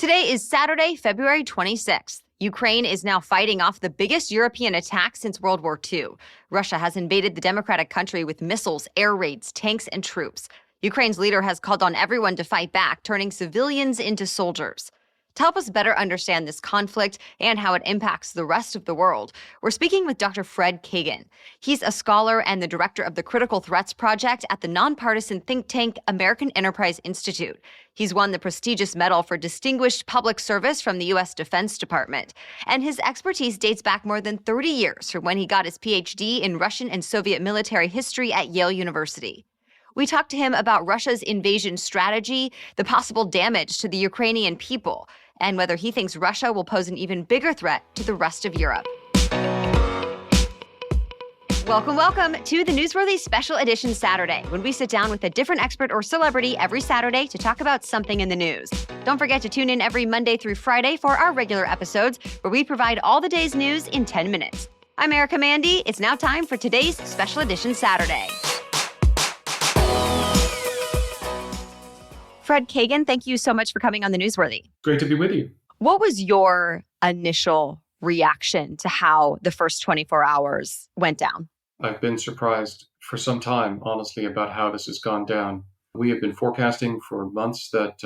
Today is Saturday, February 26th. Ukraine is now fighting off the biggest European attack since World War II. Russia has invaded the democratic country with missiles, air raids, tanks, and troops. Ukraine's leader has called on everyone to fight back, turning civilians into soldiers. To help us better understand this conflict and how it impacts the rest of the world, we're speaking with Dr. Fred Kagan. He's a scholar and the director of the Critical Threats Project at the nonpartisan think tank American Enterprise Institute. He's won the prestigious Medal for Distinguished Public Service from the U.S. Defense Department. And his expertise dates back more than 30 years from when he got his Ph.D. in Russian and Soviet military history at Yale University. We talked to him about Russia's invasion strategy, the possible damage to the Ukrainian people, and whether he thinks Russia will pose an even bigger threat to the rest of Europe. Welcome to the Newsworthy Special Edition Saturday, when we sit down with a different expert or celebrity every Saturday to talk about something in the news. Don't forget to tune in every Monday through Friday for our regular episodes, where we provide all the day's news in 10 minutes. I'm Erica Mandy. It's now time for today's Special Edition Saturday. Fred Kagan, thank you so much for coming on the Newsworthy. Great to be with you. What was your initial reaction to how the first 24 hours went down? I've been surprised for some time, honestly, about how this has gone down. We have been forecasting for months that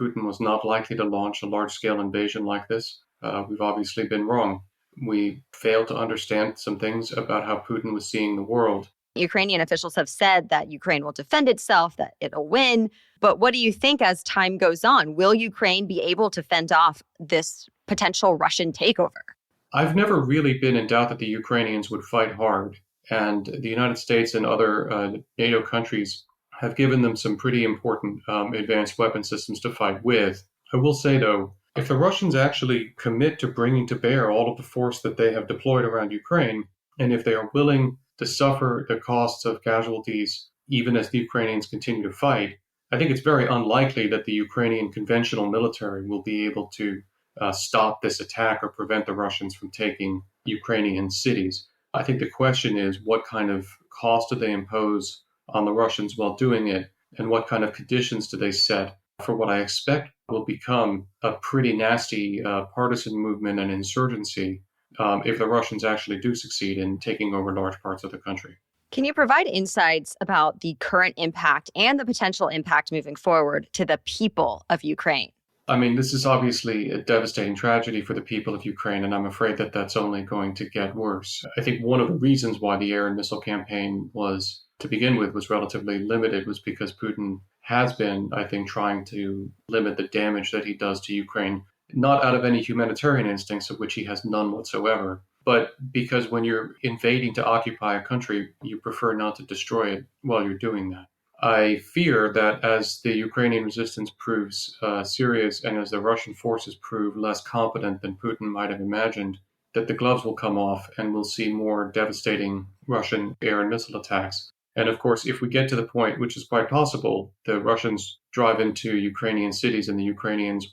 Putin was not likely to launch a large-scale invasion like this. We've obviously been wrong. We failed to understand some things about how Putin was seeing the world. Ukrainian officials have said that Ukraine will defend itself, that it'll win. But what do you think as time goes on? Will Ukraine be able to fend off this potential Russian takeover? I've never really been in doubt that the Ukrainians would fight hard. And the United States and other NATO countries have given them some pretty important advanced weapon systems to fight with. I will say, though, if the Russians actually commit to bringing to bear all of the force that they have deployed around Ukraine, and if they are willing to suffer the costs of casualties, even as the Ukrainians continue to fight, I think it's very unlikely that the Ukrainian conventional military will be able to stop this attack or prevent the Russians from taking Ukrainian cities. I think the question is, what kind of cost do they impose on the Russians while doing it, and what kind of conditions do they set for what I expect will become a pretty nasty partisan movement and insurgency if the Russians actually do succeed in taking over large parts of the country. Can you provide insights about the current impact and the potential impact moving forward to the people of Ukraine? I mean, this is obviously a devastating tragedy for the people of Ukraine, and I'm afraid that that's only going to get worse. I think one of the reasons why the air and missile campaign was, to begin with, was relatively limited was because Putin has been, I think, trying to limit the damage that he does to Ukraine, not out of any humanitarian instincts, of which he has none whatsoever, but because when you're invading to occupy a country, you prefer not to destroy it while you're doing that. I fear that as the Ukrainian resistance proves serious and as the Russian forces prove less competent than Putin might have imagined, that the gloves will come off and we'll see more devastating Russian air and missile attacks. And of course, if we get to the point, which is quite possible, the Russians drive into Ukrainian cities and the Ukrainians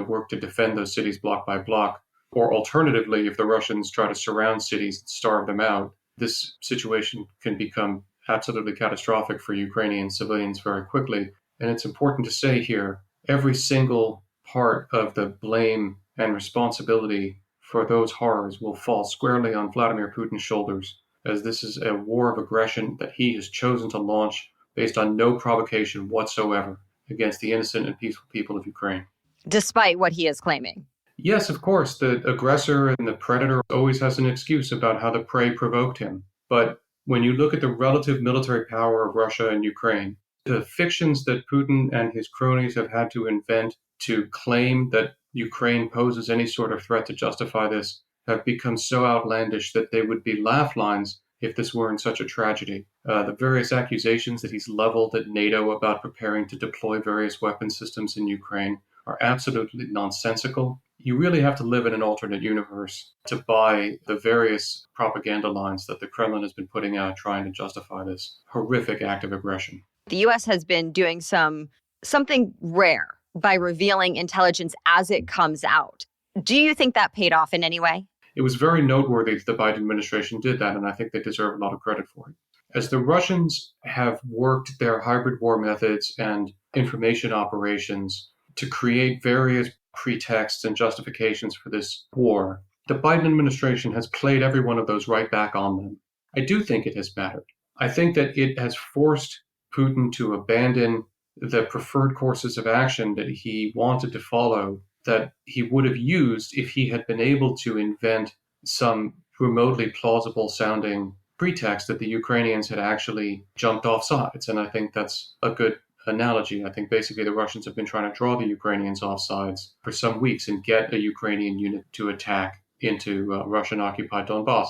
work to defend those cities block by block, or alternatively, if the Russians try to surround cities and starve them out, this situation can become absolutely catastrophic for Ukrainian civilians very quickly. And it's important to say here, every single part of the blame and responsibility for those horrors will fall squarely on Vladimir Putin's shoulders, as this is a war of aggression that he has chosen to launch based on no provocation whatsoever against the innocent and peaceful people of Ukraine. Despite what he is claiming. Yes, of course, the aggressor and the predator always has an excuse about how the prey provoked him. But when you look at the relative military power of Russia and Ukraine, the fictions that Putin and his cronies have had to invent to claim that Ukraine poses any sort of threat to justify this have become so outlandish that they would be laugh lines if this weren't such a tragedy. The various accusations that he's leveled at NATO about preparing to deploy various weapon systems in Ukraine are absolutely nonsensical. You really have to live in an alternate universe to buy the various propaganda lines that the Kremlin has been putting out trying to justify this horrific act of aggression. The U.S. has been doing something rare by revealing intelligence as it comes out. Do you think that paid off in any way? It was very noteworthy that the Biden administration did that, and I think they deserve a lot of credit for it. As the Russians have worked their hybrid war methods and information operations to create various pretexts and justifications for this war, the Biden administration has played every one of those right back on them. I do think it has mattered. I think that it has forced Putin to abandon the preferred courses of action that he wanted to follow, that he would have used if he had been able to invent some remotely plausible sounding pretext that the Ukrainians had actually jumped off sides. And I think that's a good analogy. I think basically the Russians have been trying to draw the Ukrainians off sides for some weeks and get a Ukrainian unit to attack into Russian-occupied Donbass.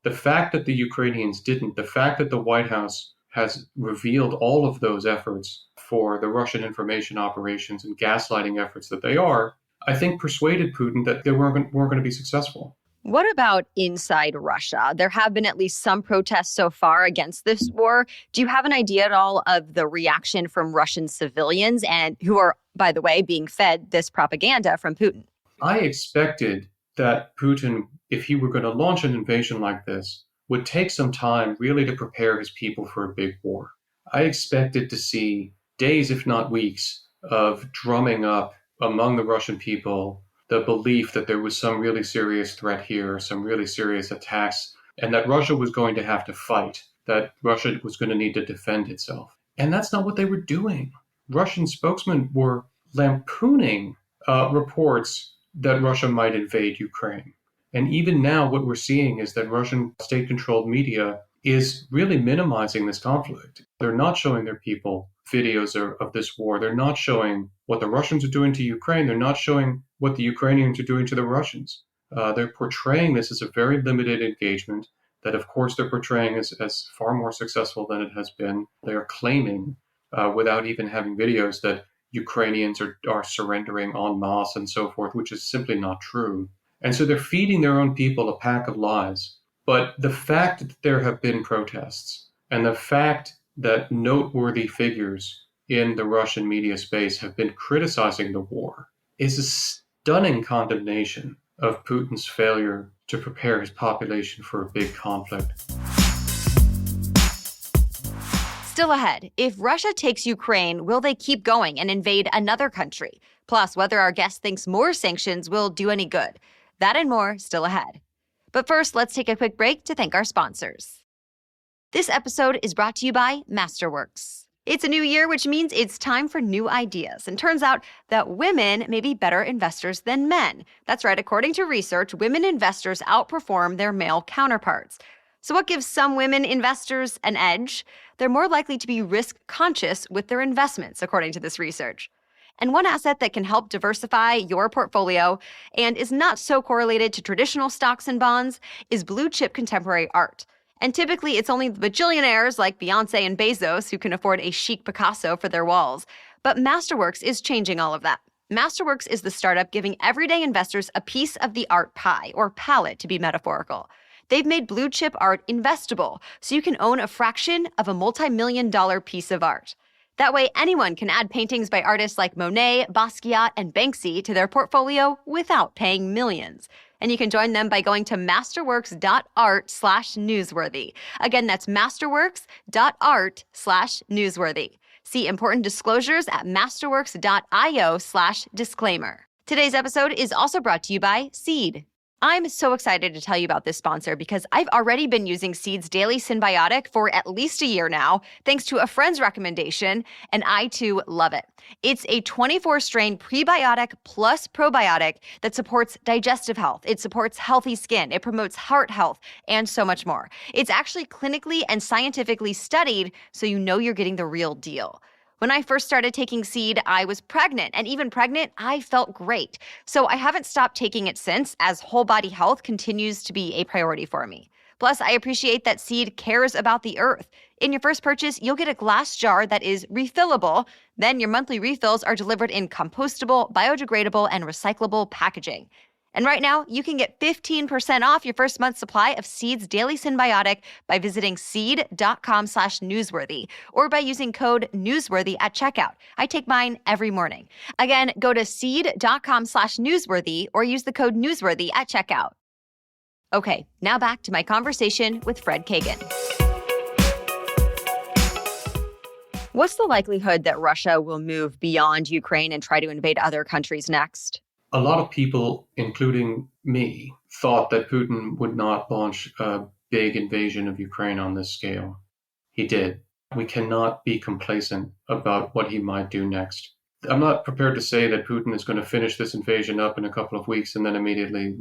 The fact that the Ukrainians didn't, the fact that the White House has revealed all of those efforts for the Russian information operations and gaslighting efforts that they are, I think persuaded Putin that they weren't going to be successful. What about inside Russia? There have been at least some protests so far against this war. Do you have an idea at all of the reaction from Russian civilians and who are, by the way, being fed this propaganda from Putin? I expected that Putin, if he were going to launch an invasion like this, would take some time really to prepare his people for a big war. I expected to see days, if not weeks, of drumming up among the Russian people the belief that there was some really serious threat here, some really serious attacks, and that Russia was going to have to fight, that Russia was going to need to defend itself. And that's not what they were doing. Russian spokesmen were lampooning reports that Russia might invade Ukraine. And even now, what we're seeing is that Russian state-controlled media is really minimizing this conflict. They're not showing their people videos of this war. They're not showing what the Russians are doing to Ukraine. They're not showing what the Ukrainians are doing to the Russians. They're portraying this as a very limited engagement that, of course, they're portraying as far more successful than it has been. They are claiming, without even having videos, that Ukrainians are surrendering en masse and so forth, which is simply not true. And so they're feeding their own people a pack of lies. But the fact that there have been protests and the fact that noteworthy figures in the Russian media space have been criticizing the war is a stunning condemnation of Putin's failure to prepare his population for a big conflict. Still ahead, if Russia takes Ukraine, will they keep going and invade another country? Plus, whether our guest thinks more sanctions will do any good. That and more still ahead. But first, let's take a quick break to thank our sponsors. This episode is brought to you by Masterworks. It's a new year, which means it's time for new ideas. And turns out that women may be better investors than men. That's right. According to research, women investors outperform their male counterparts. So what gives some women investors an edge? They're more likely to be risk-conscious with their investments, according to this research. And one asset that can help diversify your portfolio and is not so correlated to traditional stocks and bonds is blue-chip contemporary art. And typically, it's only the bajillionaires like Beyonce and Bezos who can afford a chic Picasso for their walls. But Masterworks is changing all of that. Masterworks is the startup giving everyday investors a piece of the art pie, or palette to be metaphorical. They've made blue-chip art investable, so you can own a fraction of a multi-million-dollar piece of art. That way, anyone can add paintings by artists like Monet, Basquiat, and Banksy to their portfolio without paying millions. And you can join them by going to masterworks.art/newsworthy. Again, that's masterworks.art/newsworthy. See important disclosures at masterworks.io/disclaimer. Today's episode is also brought to you by Seed. I'm so excited to tell you about this sponsor because I've already been using Seed's Daily Synbiotic for at least a year now, thanks to a friend's recommendation, and I too love it. It's a 24-strain prebiotic plus probiotic that supports digestive health. It supports healthy skin. It promotes heart health, and so much more. It's actually clinically and scientifically studied, so you know you're getting the real deal. When I first started taking Seed, I was pregnant, and even pregnant, I felt great. So I haven't stopped taking it since, as whole body health continues to be a priority for me. Plus, I appreciate that Seed cares about the earth. In your first purchase, you'll get a glass jar that is refillable. Then your monthly refills are delivered in compostable, biodegradable, and recyclable packaging. And right now, you can get 15% off your first month's supply of Seed's Daily Synbiotic by visiting seed.com/newsworthy or by using code newsworthy at checkout. I take mine every morning. Again, go to seed.com/newsworthy or use the code newsworthy at checkout. Okay, now back to my conversation with Fred Kagan. What's the likelihood that Russia will move beyond Ukraine and try to invade other countries next? A lot of people, including me, thought that Putin would not launch a big invasion of Ukraine on this scale. He did. We cannot be complacent about what he might do next. I'm not prepared to say that Putin is going to finish this invasion up in a couple of weeks and then immediately,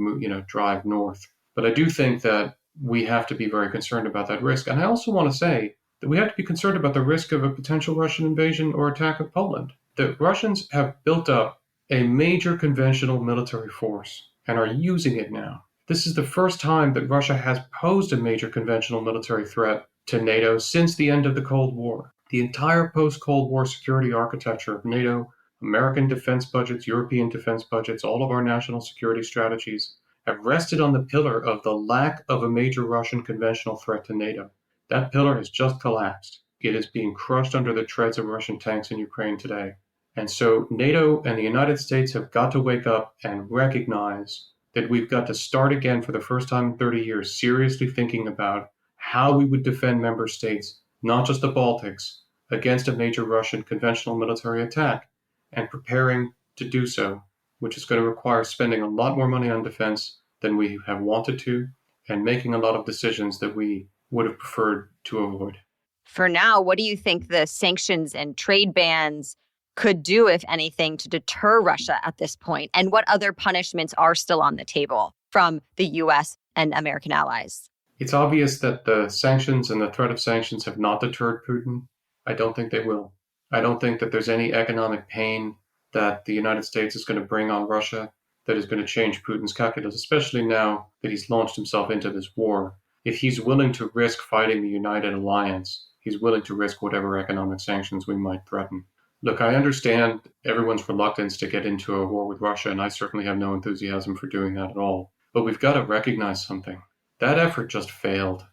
drive north. But I do think that we have to be very concerned about that risk. And I also want to say that we have to be concerned about the risk of a potential Russian invasion or attack of Poland. The Russians have built up a major conventional military force and are using it now. This is the first time that Russia has posed a major conventional military threat to NATO since the end of the Cold War. The entire post-Cold War security architecture of NATO, American defense budgets, European defense budgets, all of our national security strategies have rested on the pillar of the lack of a major Russian conventional threat to NATO. That pillar has just collapsed. It is being crushed under the treads of Russian tanks in Ukraine today. And so NATO and the United States have got to wake up and recognize that we've got to start again for the first time in 30 years, seriously thinking about how we would defend member states, not just the Baltics, against a major Russian conventional military attack, and preparing to do so, which is going to require spending a lot more money on defense than we have wanted to, and making a lot of decisions that we would have preferred to avoid. For now, what do you think the sanctions and trade bans could do, if anything, to deter Russia at this point? And what other punishments are still on the table from the U.S. and American allies? It's obvious that the sanctions and the threat of sanctions have not deterred Putin. I don't think they will. I don't think that there's any economic pain that the United States is going to bring on Russia that is going to change Putin's calculus, especially now that he's launched himself into this war. If he's willing to risk fighting the United Alliance, he's willing to risk whatever economic sanctions we might threaten. Look, I understand everyone's reluctance to get into a war with Russia, and I certainly have no enthusiasm for doing that at all. But we've got to recognize something. That effort just failed.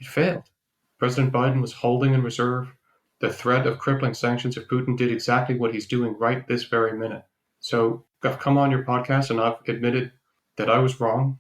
It failed. President Biden was holding in reserve the threat of crippling sanctions if Putin did exactly what he's doing right this very minute. So I've come on your podcast and I've admitted that I was wrong.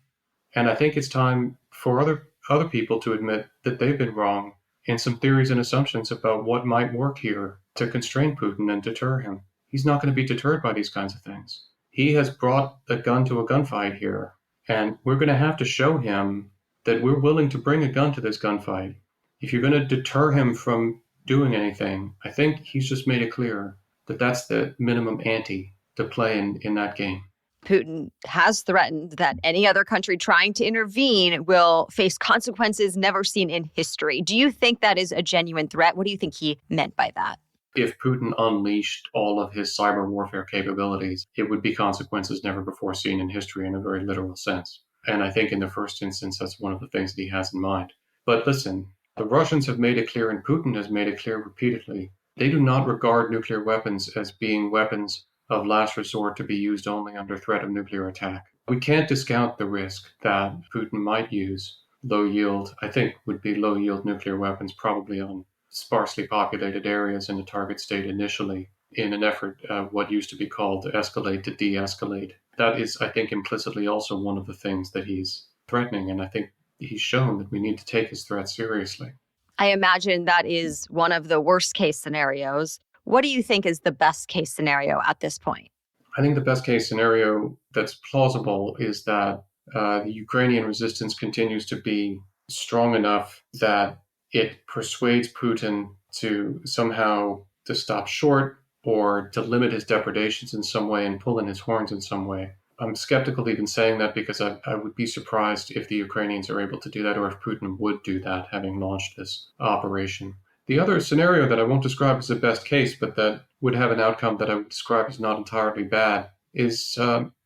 And I think it's time for other people to admit that they've been wrong in some theories and assumptions about what might work here to constrain Putin and deter him. He's not going to be deterred by these kinds of things. He has brought a gun to a gunfight here, and we're going to have to show him that we're willing to bring a gun to this gunfight. If you're going to deter him from doing anything, I think he's just made it clear that that's the minimum ante to play in that game. Putin has threatened that any other country trying to intervene will face consequences never seen in history. Do you think that is a genuine threat? What do you think he meant by that? If Putin unleashed all of his cyber warfare capabilities, it would be consequences never before seen in history in a very literal sense. And I think in the first instance, that's one of the things that he has in mind. But listen, the Russians have made it clear, and Putin has made it clear repeatedly, they do not regard nuclear weapons as being weapons of last resort to be used only under threat of nuclear attack. We can't discount the risk that Putin might use I think would be low yield nuclear weapons, probably on sparsely populated areas in the target state initially, in an effort, what used to be called escalate to de-escalate. That is, I think, implicitly also one of the things that he's threatening, and I think he's shown that we need to take his threat seriously. I imagine that is one of the worst case scenarios. What do you think is the best case scenario at this point? I think the best case scenario that's plausible is that the Ukrainian resistance continues to be strong enough that it persuades Putin to somehow to stop short or to limit his depredations in some way and pull in his horns in some way. I'm skeptical even saying that because I would be surprised if the Ukrainians are able to do that or if Putin would do that, having launched this operation. The other scenario that I won't describe as the best case, but that would have an outcome that I would describe as not entirely bad, is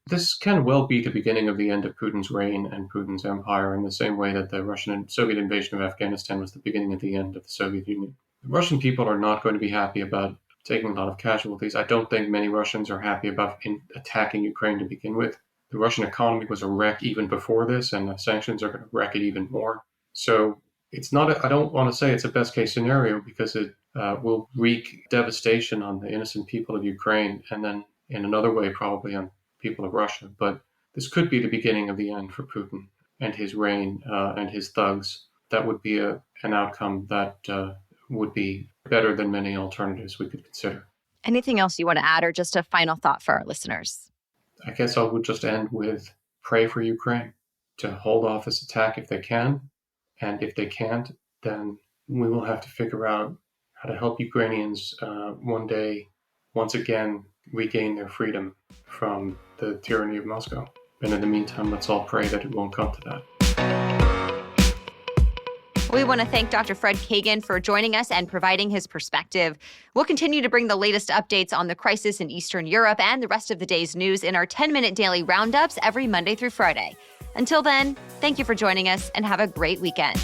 this can well be the beginning of the end of Putin's reign and Putin's empire in the same way that the Russian and Soviet invasion of Afghanistan was the beginning of the end of the Soviet Union. The Russian people are not going to be happy about taking a lot of casualties. I don't think many Russians are happy about attacking Ukraine to begin with. The Russian economy was a wreck even before this, and the sanctions are going to wreck it even more. So it's not, I don't want to say it's a best case scenario because it will wreak devastation on the innocent people of Ukraine and then in another way probably on people of Russia. But this could be the beginning of the end for Putin and his reign and his thugs. That would be an outcome that would be better than many alternatives we could consider. Anything else you want to add or just a final thought for our listeners? I guess I would just end with pray for Ukraine to hold off this attack if they can. And if they can't, then we will have to figure out how to help Ukrainians one day, once again, regain their freedom from the tyranny of Moscow. And in the meantime, let's all pray that it won't come to that. We want to thank Dr. Fred Kagan for joining us and providing his perspective. We'll continue to bring the latest updates on the crisis in Eastern Europe and the rest of the day's news in our 10-minute daily roundups every Monday through Friday. Until then, thank you for joining us and have a great weekend.